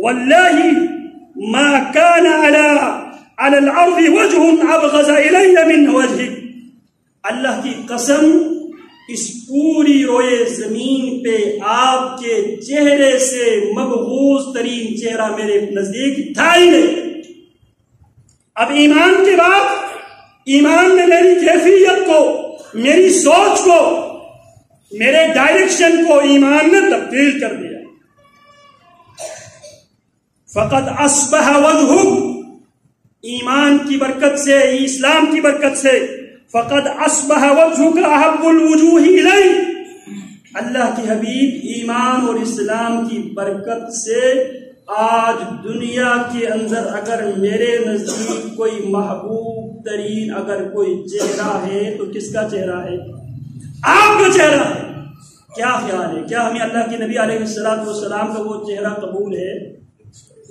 واللہ ما كان على الارض وجه ابغض الی من وجهک، اللہ کی قسم اس پوری روئے زمین پہ آپ کے چہرے سے مبغوض ترین چہرہ میرے نزدیک تھا ہی نہیں۔ اب ایمان کے بعد ایمان نے میری کیفیت کو، میری سوچ کو، میرے ڈائریکشن کو ایمان نے تبدیل کر دیا۔ فقد اصبح وجهک، ایمان کی برکت سے، اسلام کی برکت سے، فقد اصبح وجهک احب الوجوہ الی، اللہ کے حبیب ایمان اور اسلام کی برکت سے آج دنیا کے اندر اگر میرے نزدیک کوئی محبوب ترین اگر کوئی چہرہ ہے تو کس کا چہرہ ہے؟ آپ کا چہرہ ہے۔ کیا خیال ہے، کیا ہمیں اللہ کے نبی علیہ السلام کا وہ چہرہ قبول ہے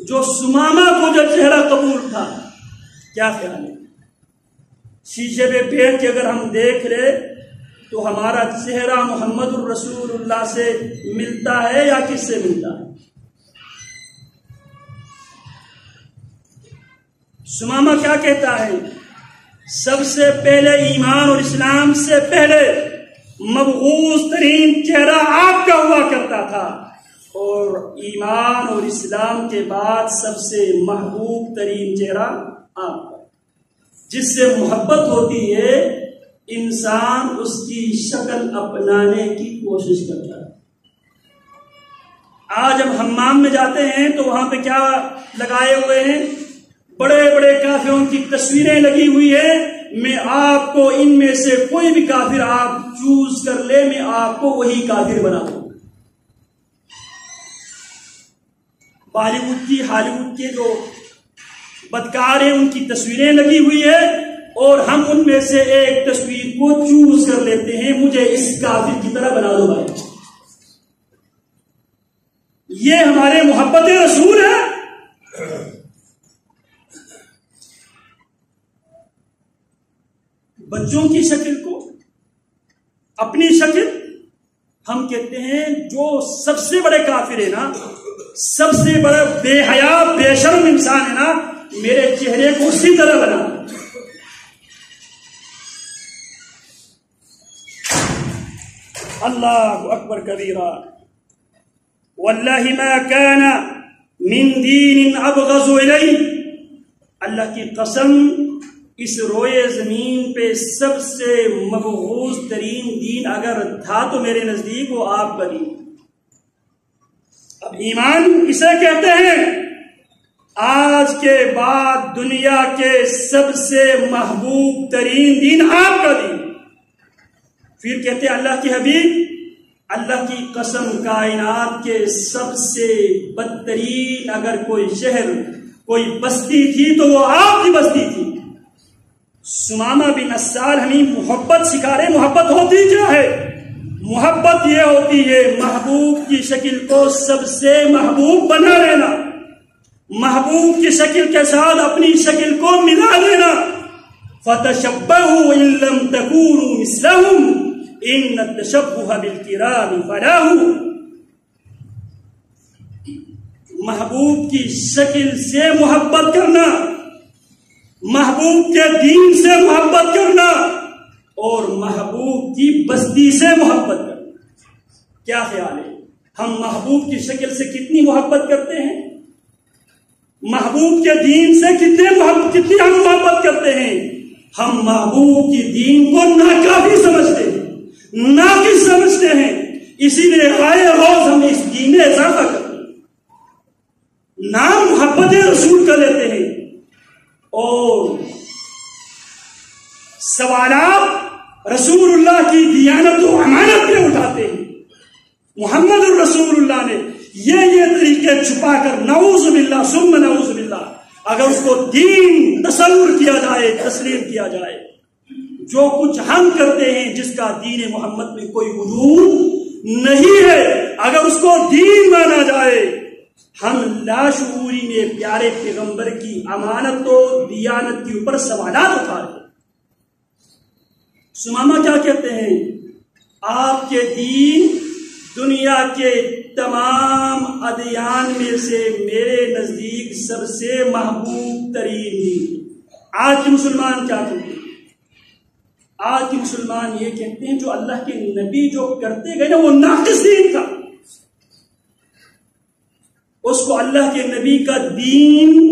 جو سمامہ کو جو چہرہ قبول تھا؟ کیا خیال ہے؟ شیشے پہ بیٹھ کے اگر ہم دیکھ لیں تو ہمارا چہرہ محمد الرسول اللہ سے ملتا ہے یا کس سے ملتا ہے؟ سمامہ کیا کہتا ہے؟ سب سے پہلے ایمان اور اسلام سے پہلے مبغوض ترین چہرہ آپ کا ہوا کرتا تھا، اور ایمان اور اسلام کے بعد سب سے محبوب ترین چہرہ آپ کا، جس سے محبت ہوتی ہے انسان اس کی شکل اپنانے کی کوشش کرتا ہے۔ آج ہم حمام میں جاتے ہیں تو وہاں پہ کیا لگائے ہوئے ہیں؟ بڑے بڑے کافروں کی تصویریں لگی ہوئی ہیں۔ میں آپ کو ان میں سے کوئی بھی کافر آپ چوز کر لے، میں آپ کو وہی کافر بنا دوں۔ بالی ووڈ کی، ہالی ووڈ کے جو بدکار ہیں ان کی تصویریں لگی ہوئی ہے، اور ہم ان میں سے ایک تصویر کو چوز کر لیتے ہیں، مجھے اس کافر کی طرح بنا دو بھائی۔ یہ ہمارے محبت رسول ہے؟ بچوں کی شکل کو، اپنی شکل، ہم کہتے ہیں جو سب سے بڑے کافر ہے نا، سب سے بڑا بے حیا بے شرم انسان ہے نا، میرے چہرے کو اسی طرح بنا۔ اللہ اکبر کبیرہ، واللہ ما کان من دین ابغض الی، اللہ کی قسم اس روئے زمین پہ سب سے مبغوض ترین دین اگر تھا تو میرے نزدیک وہ آپ کا دین۔ اب ایمان اسے کہتے ہیں آج کے بعد دنیا کے سب سے محبوب ترین دین آپ کا دین۔ پھر کہتے ہیں اللہ کے حبیب، اللہ کی قسم کائنات کے سب سے بدترین اگر کوئی شہر، کوئی بستی تھی تو وہ آپ کی بستی تھی۔ سمامہ بن اسال ہمیں محبت سکھا رہے۔ محبت ہوتی کیا ہے؟ محبت یہ ہوتی ہے محبوب کی شکل کو سب سے محبوب بنا لینا، محبوب کی شکل کے ساتھ اپنی شکل کو ملا لینا۔ فَتَشَبَّهُ إِن لَّمْ تَكُونُوا مِثْلَهُمْ إِنَّ التَّشَبُّهَ بِالْكِرَامِ فَلَاهُ، محبوب کی شکل سے محبت کرنا، محبوب کے دین سے محبت کرنا، اور محبوب کی بستی سے محبت کرنا۔ کیا خیال ہے، ہم محبوب کی شکل سے کتنی محبت کرتے ہیں؟ محبوب کے دین سے کتنی ہم محبت کرتے ہیں؟ ہم محبوب کی دین کو ناکافی سمجھتے ہیں، ناقص سمجھتے ہیں، اسی لیے آئے روز ہم اس دین میں اضافہ کرتے ہیں، نام محبت رسول کا لیتے ہیں، اور سوالات رسول اللہ کی دیانت و امانت پہ اٹھاتے ہیں۔ محمد الرسول اللہ نے یہ طریقے چھپا کر نعوذ باللہ ثم نعوذ باللہ اگر اس کو دین تصور کیا جائے، تسلیم کیا جائے، جو کچھ ہم کرتے ہیں جس کا دین محمد میں کوئی وجود نہیں ہے، اگر اس کو دین مانا جائے، ہم لاشعوری میں پیارے پیغمبر کی امانت و دیانت کے اوپر سوالات اٹھا رہے ہیں۔ سمامہ کیا کہتے ہیں؟ آپ کے دین دنیا کے تمام ادیان میں سے میرے سب سے محبوب ترین دین۔ آج کے مسلمان کیا کہتے ہیں؟ آج کے مسلمان یہ کہتے ہیں جو اللہ کے نبی جو کرتے گئے نا وہ ناقص دین تھا، اس کو اللہ کے نبی کا دین